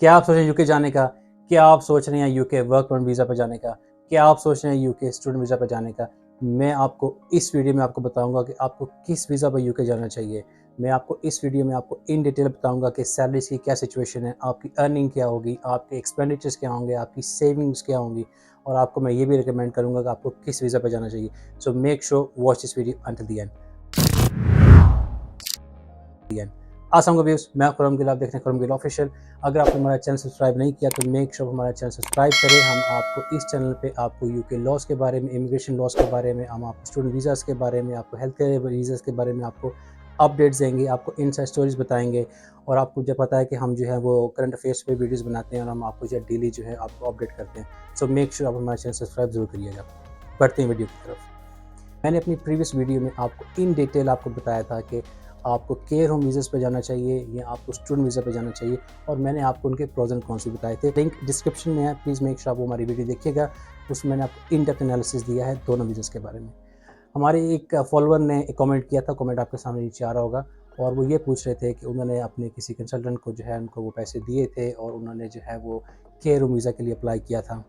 क्या आप सोच रहे हैं यूके जाने का? क्या आप सोच रहे हैं यूके वर्क परमिट वीज़ा पे जाने का? क्या आप सोच रहे हैं यूके स्टूडेंट वीज़ा पे जाने का? मैं आपको इस वीडियो में आपको बताऊँगा कि आपको किस वीज़ा पे यूके जाना चाहिए। मैं आपको इस वीडियो में आपको इन डिटेल बताऊँगा कि सैलरीज़ की क्या सिचुएशन है, आपकी अर्निंग क्या होगी, आपके एक्सपेंडिचर्स क्या होंगे, आपकी सेविंग्स क्या होंगी, और आपको मैं ये भी रिकमेंड करूँगा कि आपको किस वीज़ा पे जाना चाहिए। सो make sure watch this video until the end. अस्सलाम व्यूअर्स, मैं खुरम गिल, आप देख रहे हैं खुरम गिल ऑफिशियल। अगर आपने हमारा चैनल सब्सक्राइब नहीं किया तो मेक श्योर हमारा चैनल सब्सक्राइब करें। हम आपको इस चैनल पे आपको यूके लॉज के बारे में, इमिग्रेशन लॉज के बारे में, हम आपको स्टूडेंट वीज़ाज़ के बारे में, आपको हेल्थ केयर वीज़ाज़ के बारे में आपको अपडेट्स देंगे, आपको इनसाइड स्टोरीज़ बताएंगे। और आपको जो पता है कि हम जो है वो करंट अफेयर्स पे वीडियोज़ बनाते हैं और हम आपको जो डेली जो है आपको अपडेट करते हैं। सो मेक श्योर आप हमारा चैनल सब्सक्राइब ज़रूर करिएगा। बढ़ते हैं वीडियो की तरफ। मैंने अपनी प्रीवियस वीडियो में आपको इन डिटेल आपको बताया था कि आपको केयर होम वीज़ाज़ पे जाना चाहिए या आपको स्टूडेंट वीज़ा पे जाना चाहिए, और मैंने आपको उनके प्रोज एंड कॉन्स भी बताए थे। लिंक डिस्क्रिप्शन में है, प्लीज़ मेक श्योर आप वो हमारी वीडियो देखिएगा। उसमें मैंने आपको इन डेप्थ एनालिसिस दिया है दोनों वीज़ाज़ के बारे में। हमारे एक फॉलोअर ने एक कमेंट किया था, कमेंट आपके सामने नीचे आ रहा होगा, और वो ये पूछ रहे थे कि उन्होंने अपने किसी कंसल्टेंट को जो है उनको वो पैसे दिए थे और उन्होंने जो है वो केयर होम वीज़ा के लिए अप्लाई किया था।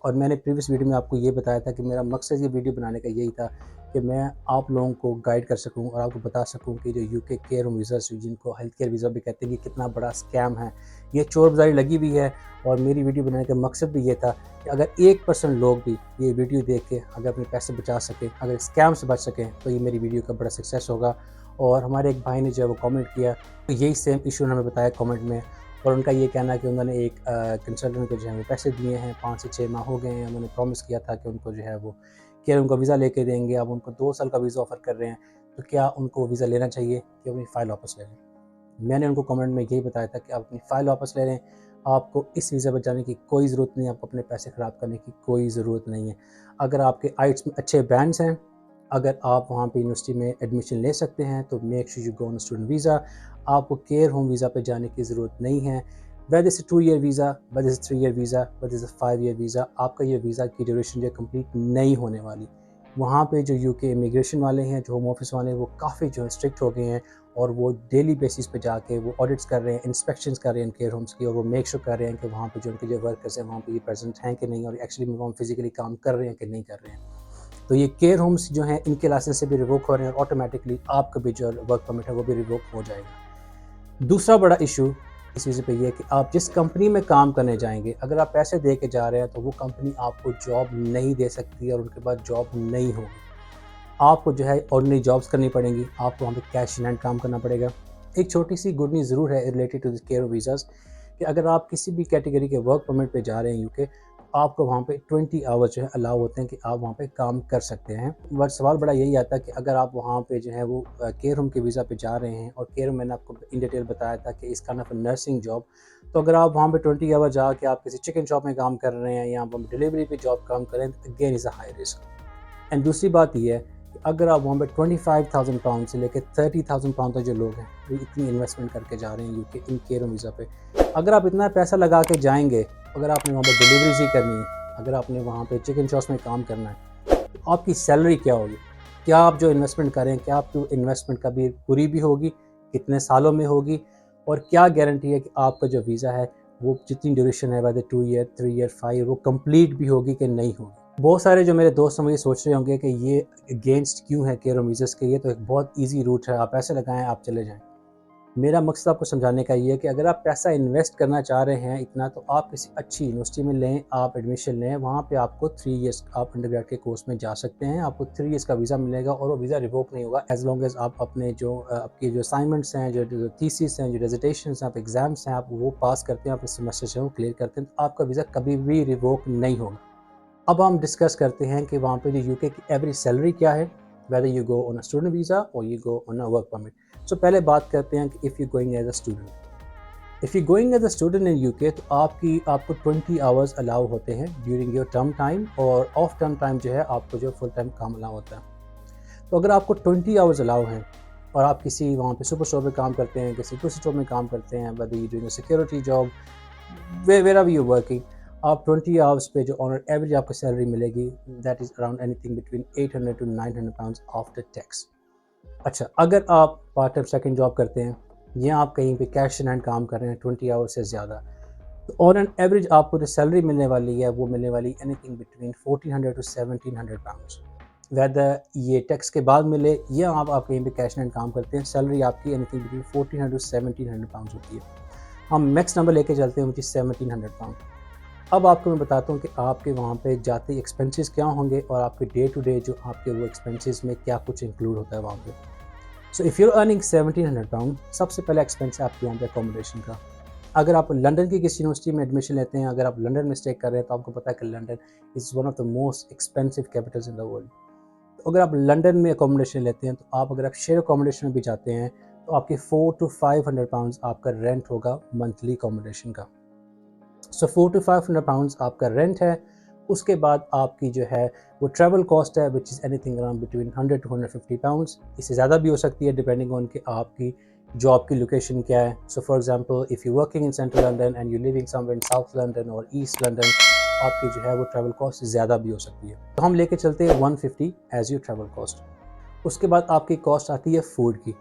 और मैंने प्रीवियस वीडियो में आपको ये बताया था कि मेरा मकसद ये वीडियो बनाने का यही था कि मैं आप लोगों को गाइड कर सकूं और आपको बता सकूं कि जो यूके केयर होम वीज़ा, जिनको हेल्थ केयर वीज़ा भी कहते हैं, ये कितना बड़ा स्कैम है, ये चोर बाज़ारी लगी हुई है। और मेरी वीडियो बनाने का मकसद भी ये था कि अगर 1% लोग भी ये वीडियो देख के अगर अपने पैसे बचा सकें, अगर स्कैम से बच सकें, तो ये मेरी वीडियो का बड़ा सक्सेस होगा। और हमारे एक भाई ने जो है वो कमेंट किया, तो यही सेम इशू उन्होंने बताया कमेंट में। और उनका ये कहना है कि उन्होंने एक कंसल्टेंट को जो है वो पैसे दिए हैं, 5 से 6 माह हो गए हैं। उन्होंने प्रॉमिस किया था कि उनको जो है वो केयर होम का वीज़ा लेके देंगे। अब उनको 2 साल का वीज़ा ऑफ़र कर रहे हैं, तो क्या उनको वीज़ा लेना चाहिए कि अपनी फ़ाइल वापस ले लें? मैंने उनको कमेंट में यही बताया था कि आप अपनी फ़ाइल वापस ले लें। आपको इस वीज़ा पर जाने की कोई ज़रूरत नहीं है, आपको अपने पैसे ख़राब करने की कोई ज़रूरत नहीं है। अगर आपके आइट्स में अच्छे बैंड्स हैं, अगर आप वहाँ पे यूनिवर्सिटी में एडमिशन ले सकते हैं, तो make sure you go on student visa. आपको केयर होम वीज़ा पे जाने की ज़रूरत नहीं है। Whether is a 2 year visa, whether is a 3 year visa, whether is a 5 year visa, आपका ये वीज़ा की ड्यूरेशन जो है कंप्लीट नहीं होने वाली। वहाँ पे जो यूके इमिग्रेशन वाले हैं, जो होम ऑफिस वाले हैं, वो काफ़ी जो है स्ट्रिक्ट हो गए हैं, और वो डेली बेसिस पे जाके वो ऑडिट्स कर रहे हैं, इंस्पेक्शंस कर रहे हैं केयर होम्स की, और वो मेक श्योर कर रहे हैं कि वहाँ पे जो उनके जो वर्कर्स हैं वहाँ पे ये प्रेजेंट हैं कि नहीं, और एक्चुअली में वहाँ फिजिकली काम कर रहे हैं कि नहीं कर रहे हैं। तो ये केयर होम्स जो हैं इनके लाइसेंस से भी रिवोक हो रहे हैं, और ऑटोमेटिकली आपका भी जो वर्क परमिट है वो भी रिवोक हो जाएगा। दूसरा बड़ा इशू इस चीज़ पे ये है कि आप जिस कंपनी में काम करने जाएंगे, अगर आप पैसे दे के जा रहे हैं, तो वो कंपनी आपको जॉब नहीं दे सकती और उनके बाद जॉब नहीं होगी। आपको जो है ऑर्डिनरी जॉब्स करनी पड़ेंगी, आपको वहाँ पे कैश इन हैंड काम करना पड़ेगा। एक छोटी सी गुड न्यूज़ ज़रूर है related to this care visas, कि अगर आप किसी भी कैटेगरी के वर्क परमिट पे जा रहे हैं यूके, आपको वहाँ पे 20 आवर्स जो है अलाउ होते हैं कि आप वहाँ पे काम कर सकते हैं। बट सवाल बड़ा यही आता है कि अगर आप वहाँ पे जो है वो केयर होम के वीज़ा पे जा रहे हैं, और केयर होम मैंने आपको इन डिटेल बताया था कि इसका नाम है नर्सिंग जॉब, तो अगर आप वहाँ पे 20 आवर जाके आप किसी चिकन शॉप में काम कर रहे हैं या आप डिलीवरी पे जॉब काम कर रहे हैं, तो again is a high risk. And दूसरी बात ये है कि अगर आप वहाँ पे 25,000 पाउंड से लेकर 30,000 पाउंड तक जो लोग हैं, वो इतनी इन्वेस्टमेंट करके जा रहे हैं UK in care home visa पे, अगर आप इतना पैसा लगा के जाएंगे, अगर आपने वहाँ पे डिलीवरीज ही करनी है, अगर आपने वहाँ पे चिकन शॉप्स में काम करना है, तो आपकी सैलरी क्या होगी? क्या आप जो इन्वेस्टमेंट करें, क्या आपकी इन्वेस्टमेंट कभी पूरी भी होगी, कितने सालों में होगी, और क्या गारंटी है कि आपका जो वीज़ा है वो जितनी ड्यूरेशन है, वैसे 2 ईयर, 3 ईयर, 5 ईयर, वो कंप्लीट भी होगी कि नहीं होगी। बहुत सारे जो मेरे दोस्त हैं वो ये सोच रहे होंगे कि ये अगेंस्ट क्यों है केयर होम वीज़ाज़ के, ये तो एक बहुत ईजी रूट है, आप पैसे लगाएं आप चले जाएं। मेरा मकसद आपको समझाने का ये है कि अगर आप पैसा इन्वेस्ट करना चाह रहे हैं इतना, तो आप किसी अच्छी यूनिवर्सिटी में लें, आप एडमिशन लें, वहाँ पे आपको 3 इयर्स आप अंडरग्रेड के कोर्स में जा सकते हैं, आपको 3 इयर्स का वीज़ा मिलेगा, और वो वीज़ा रिवोक नहीं होगा एज़ लॉन्ग एज़ आप अपने जो आपकी जो असाइनमेंट्स हैं, जो थीसिस हैं, जो डिसर्टेशंस हैं, आप एग्ज़ाम्स हैं, आप वो पास करते हैं, आप इस सेमेस्टर से वो क्लियर करते हैं, तो आपका वीज़ा कभी भी रिवोक नहीं होगा। अब हम डिस्कस करते हैं कि वहाँ पे जो यूके की एवरेज सैलरी क्या है, whether you go on a student visa और you go on a work permit. So पहले बात करते हैं कि if you going as a student, if you going as a student in UK, तो आपको 20 आवर्स अलाउ होते हैं ड्यूरिंग योर टर्म टाइम, और ऑफ टर्म टाइम जो है आपको जो फुल टाइम काम अलाउ होता है। तो अगर आपको 20 आवर्स अलाउ हैं, और आप किसी वहाँ पे सुपर स्टोर में काम करते हैं, किसी ग्रोसरी स्टोर में काम करते हैं, whether you doing a security job, where are you working, आप 20 आवर्स पे जो ऑन एवरेज आपको सैलरी मिलेगी, that is around anything between 800 to 900 pounds after tax. अच्छा, अगर आप पार्ट टाइम सेकंड जॉब करते हैं, या आप कहीं पे कैश इन हैंड काम कर रहे हैं 20 आवर्स से ज़्यादा, तो ऑन एन एवरेज आपको जो सैलरी मिलने वाली है वो मिलने वाली anything between 1400 to 1700 pounds. Whether ये टैक्स के बाद मिले या आप कहीं पे कैश एंड काम करते हैं, सैलरी आपकी एनीथिंग बिटवीन 1400 टू 1700 पाउंड्स होती है। हम नेक्स्ट नंबर लेके चलते हैं, विच इज़ 1700 पाउंड। अब आपको मैं बताता हूँ कि आपके वहाँ पे जाते एक्सपेंसेस क्या होंगे और आपके डे टू डे जो आपके वो एक्सपेंसेस में क्या कुछ इंक्लूड होता है वहाँ पे। So if you are earning 1700 pound, सबसे पहला एक्सपेंस है आपके वहाँ पे अकोमोडेशन का। अगर आप लंदन की किसी यूनिवर्सिटी में एडमिशन लेते हैं, अगर आप लंदन में स्टे कर रहे हैं, तो आपको पता है कि London is one of the most expensive Capitals in the world. तो अगर आप लंदन में अकोमोडेशन लेते हैं, तो अगर आप शेयर अकोमोडेशन में भी जाते हैं, तो आपके 400 टू 500 पाउंड्स आपका रेंट होगा मंथली अकोमोडेशन का। सो 400 टू 500 पाउंड्स आपका रेंट है। उसके बाद आपकी जो है वो ट्रैवल कॉस्ट है, which is anything around between 100 to 150 pounds. इससे ज़्यादा भी हो सकती है डिपेंडिंग ऑन कि आपकी जॉब की लोकेशन क्या है। So for example, if you working in central London and you living somewhere in south London और ईस्ट लंदन, आपकी जो है वो ट्रैवल कॉस्ट ज़्यादा भी हो सकती है। तो हम लेके चलते हैं 150 एज यू ट्रैवल कॉस्ट। उसके बाद आपकी कॉस्ट आती है फूड की।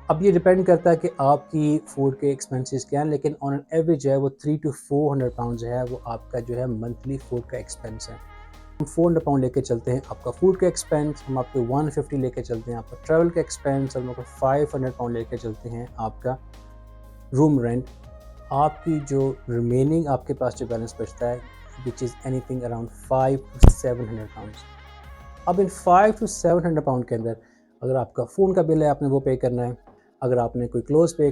अब ये डिपेंड करता है कि आपकी फूड के एक्सपेंसेस क्या हैं, लेकिन ऑन एन एवरेज जो है वो 300 टू 400 पाउंड जो है वो आपका जो है मंथली फूड का एक्सपेंस है। हम 400 पाउंड लेके चलते हैं आपका फूड का एक्सपेंस, हम आपके 150 लेके चलते हैं आपका ट्रैवल का एक्सपेंस, और हम आपको 500 पाउंड लेके चलते हैं आपका रूम रेंट। आपकी जो रिमेनिंग आपके पास जो बैलेंस बचता है, which is anything around 500 to 700 pound. अब इन 500 टू 700 पाउंड के अंदर अगर आपका फ़ोन का बिल है, आपने वो पे करना है। अगर आपने कोई क्लोथ्स पे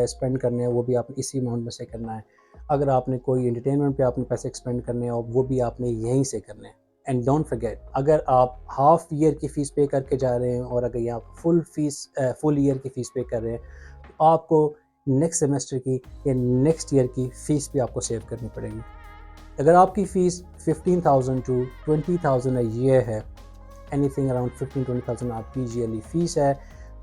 स्पेंड करने हैं, वो भी आपने इसी अमाउंट में से करना है। अगर आपने कोई एंटरटेनमेंट पे आपने पैसे एक्सपेंड करने हैं, और वो भी आपने यहीं से करने हैं। एंड डोंट फॉरगेट, अगर आप हाफ ईयर की फ़ीस पे करके जा रहे हैं और अगर ये आप फुल ईयर की फ़ीस पे कर रहे हैं, तो आपको नेक्स्ट सेमेस्टर की या नेक्स्ट ईयर की फ़ीस भी आपको सेव करनी पड़ेगी। अगर आपकी फ़ीस 15,000 टू 20,000 अ ईयर है, एनीथिंग अराउंड 15-20,000 आपकी ईयरली फ़ीस है,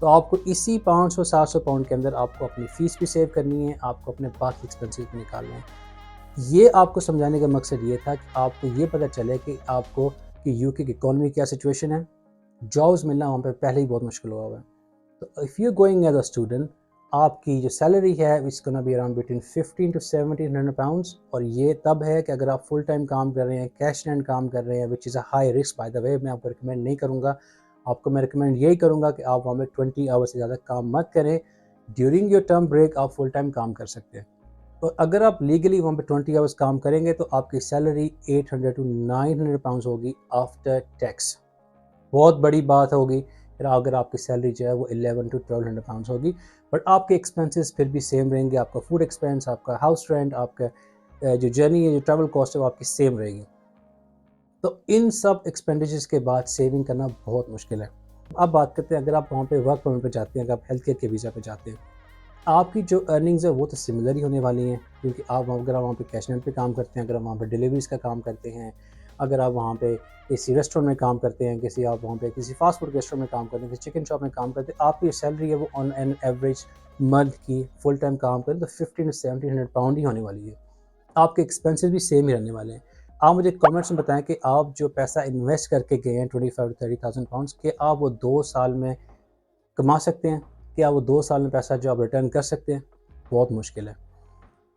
तो आपको इसी 500-700 पाउंड के अंदर आपको अपनी फ़ीस भी सेव करनी है, आपको अपने बाकी एक्सपेंसेस भी निकालने हैं। ये आपको समझाने का मकसद ये था कि आपको ये पता चले कि आपको कि यूके की इकॉनमी क्या सिचुएशन है। जॉब्स मिलना वहाँ पे पहले ही बहुत मुश्किल हुआ हुआ है। तो if you going as a student, आपकी जो सैलरी है it's gonna be around between 15 to 1700 pounds, और ये तब है कि अगर आप फुल टाइम काम कर रहे हैं, कैश एंड काम कर रहे हैं, which is a high risk by the way. मैं आपको रिकमेंड नहीं करूँगा। आपको मैं रिकमेंड यही करूँगा कि आप वहाँ पे 20 आवर्स से ज़्यादा काम मत करें। ड्यूरिंग योर टर्म ब्रेक आप फुल टाइम काम कर सकते हैं। तो अगर आप लीगली वहाँ पे 20 आवर्स काम करेंगे, तो आपकी सैलरी 800 टू 900 पाउंड्स होगी आफ्टर टैक्स। बहुत बड़ी बात होगी। फिर अगर आपकी सैलरी जो है वो 11 टू 1200 पाउंड्स होगी, बट आपके एक्सपेंसेस फिर भी सेम रहेंगे। आपका फूड एक्सपेंस, आपका हाउस रेंट, आपका जो जर्नी है, जो ट्रैवल कॉस्ट है, वो आपकी सेम रहेगी। तो इन सब एक्सपेंडिचर्स के बाद सेविंग करना बहुत मुश्किल है। अब बात करते हैं, अगर आप वहाँ पे वर्क परमिट पे जाते हैं, अगर आप हेल्थ केयर के वीज़ा पे जाते हैं, आपकी जो अर्निंग्स है वो तो सिमिलर ही होने वाली हैं, क्योंकि अगर आप वहाँ पे कैश पे काम करते हैं, अगर आप वहाँ पे डिलीवरीज़ का काम करते हैं, अगर आप वहाँ पे किसी रेस्टोरेंट में काम करते हैं, आप वहाँ पे किसी फास्ट फूड रेस्टोरेंट में काम करते हैं, किसी चिकन शॉप में काम करते हैं, आपकी सैलरी है वो ऑन एन एवरेज मंथ की फुल टाइम काम करें तो 15 टू 1700 पाउंड ही होने वाली है। आपके एक्सपेंसेस भी सेम ही रहने वाले हैं। आप मुझे कमेंट्स में बताएं कि आप जो पैसा इन्वेस्ट करके गए हैं 25 टू 30,000 पाउंड्स, कि आप वो 2 साल में कमा सकते हैं? क्या वो 2 साल में पैसा जो आप रिटर्न कर सकते हैं? बहुत मुश्किल है।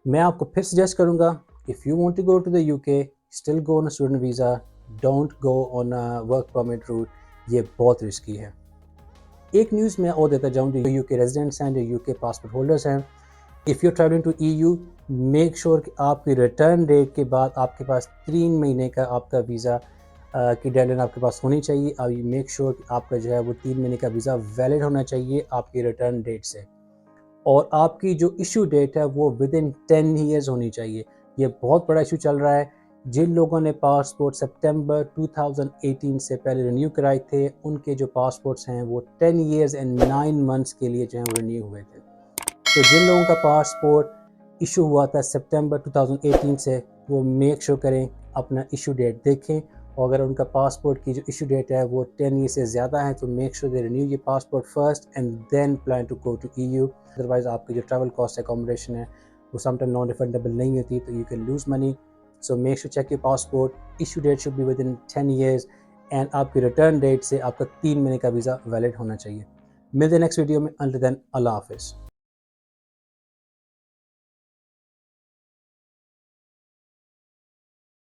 मैं आपको फिर सजेस्ट करूँगा, if you want to go to the UK, still go on a student visa, don't go on a work permit route. ये बहुत रिस्की है। एक न्यूज़ मैं और देता जाऊँ, जो यूके रेजिडेंट्स हैं, जो यूके पासपोर्ट होल्डर्स हैं, if you are travelling to EU, make sure कि आपकी रिटर्न डेट के बाद आपके पास 3 महीने का आपका वीज़ा की डेडलाइन आपके पास होनी चाहिए। और मेक श्योर कि आपका जो है वो 3 महीने का वीज़ा वैलिड होना चाहिए आपकी रिटर्न डेट से, और आपकी जो इशू डेट है वो विद इन 10 ईयर्स होनी चाहिए। ये बहुत बड़ा इशू चल रहा है। जिन लोगों ने पासपोर्ट सितंबर 2018 से पहले रिन्यू कराए थे, उनके जो पासपोर्ट्स हैं वो 10 ईयर्स एंड 9 मंथ्स के लिए जो है रिन्यू हुए थे। तो जिन लोगों का पासपोर्ट इशू हुआ था सितंबर 2018 से, वो मेक श्योर करें अपना इशू डेट देखें, और अगर उनका पासपोर्ट की जो इशू डेट है वो 10 ईयर से ज़्यादा है, तो मेक श्योर दे रिन्यू ये passport first and then plan to go to EU. Otherwise आपकी जो ट्रैवल कॉस्ट अकोमोडेशन है वो समटाइम नॉन रिफंडेबल नहीं होती, तो you can lose money. So make sure check your passport, issue date should be within 10 years, and आपकी return date से आपका 3 महीने का वीज़ा वैलिड होना चाहिए। मिलते हैं नेक्स्ट वीडियो में। अंटिल देन, अल्लाह हाफिज़।